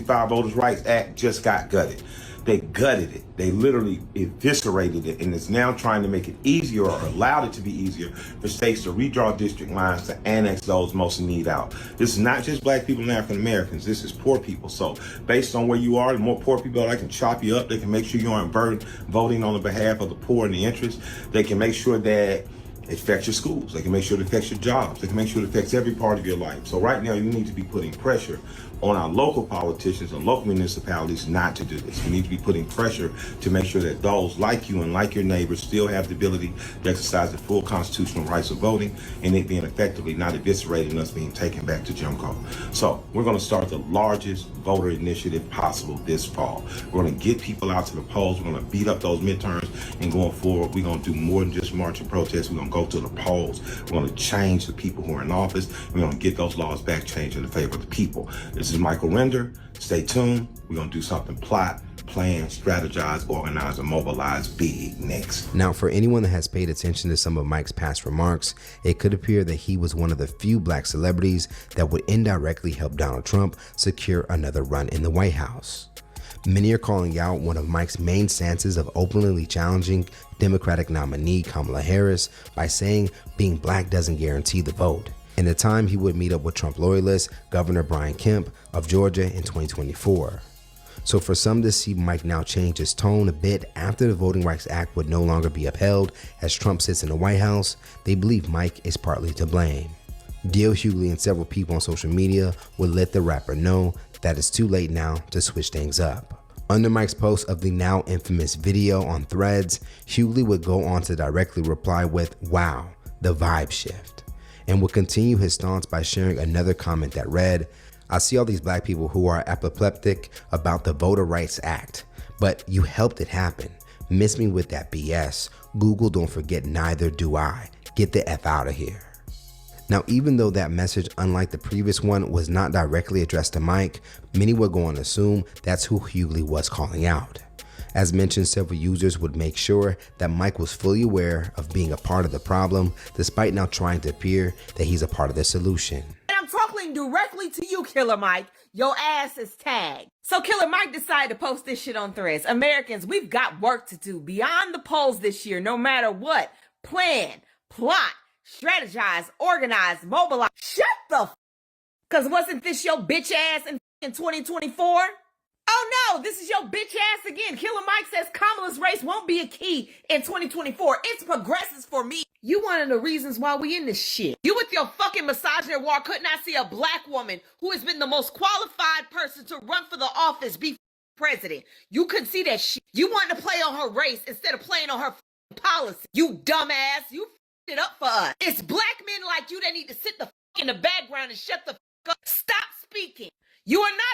Voters' Rights Act just got gutted. They gutted it. They literally eviscerated it, and it's now trying to make it easier, or allowed it to be easier, for states to redraw district lines to annex those most in need out. This is not just black people and African Americans. This is poor people. So based on where you are, the more poor people are, they can chop you up. They can make sure you aren't voting on the behalf of the poor and the interest. They can make sure that it affects your schools. They can make sure it affects your jobs. They can make sure it affects every part of your life. So right now, you need to be putting pressure on our local politicians and local municipalities not to do this. We need to be putting pressure to make sure that those like you and like your neighbors still have the ability to exercise the full constitutional rights of voting, and it being effectively not eviscerated and us being taken back to Jim Crow. So we're going to start the largest voter initiative possible this fall. We're going to get people out to the polls. We're going to beat up those midterms, and going forward, we're going to do more than just march and protest. We're going to go to the polls. We're going to change the people who are in office. We're going to get those laws back changed in the favor of the people. This is Michael Render. Stay tuned. We're going to do something plot, plan, strategize, organize, and mobilize big next. Now, for anyone that has paid attention to some of Mike's past remarks, it could appear that he was one of the few black celebrities that would indirectly help Donald Trump secure another run in the White House. Many are calling out one of Mike's main stances of openly challenging Democratic nominee Kamala Harris by saying being black doesn't guarantee the vote, in the time he would meet up with Trump loyalist Governor Brian Kemp of Georgia in 2024. So for some to see Mike now change his tone a bit after the Voting Rights Act would no longer be upheld as Trump sits in the White House, they believe Mike is partly to blame. D.L. Hughley and several people on social media would let the rapper know that it's too late now to switch things up. Under Mike's post of the now infamous video on Threads, Hughley would go on to directly reply with, "Wow, the vibe shift," and would continue his stance by sharing another comment that read, "I see all these black people who are apoplectic about the Voter Rights Act, but you helped it happen. Miss me with that BS. Google don't forget, neither do I. Get the F out of here." Now, even though that message, unlike the previous one, was not directly addressed to Mike, many would go on to assume that's who Hughley was calling out. As mentioned, several users would make sure that Mike was fully aware of being a part of the problem, despite now trying to appear that he's a part of the solution. And I'm talking directly to you, Killer Mike. Your ass is tagged. So Killer Mike decided to post this shit on Threads. Americans, we've got work to do beyond the polls this year, no matter what. Plan, plot, strategize, organize, mobilize. Shut the f***. Cause wasn't this your bitch ass in 2024? Oh no, this is your bitch ass again. Killer Mike says Kamala's race won't be a key in 2024. It's progressives for me. You one of the reasons why we in this shit. You with your fucking misogyny war could not see a black woman who has been the most qualified person to run for the office be president. You couldn't see that shit. You wanted to play on her race instead of playing on her policy. You dumbass. You it up for us. It's black men like you that need to sit the in the background and shut the up. Stop speaking. You are not a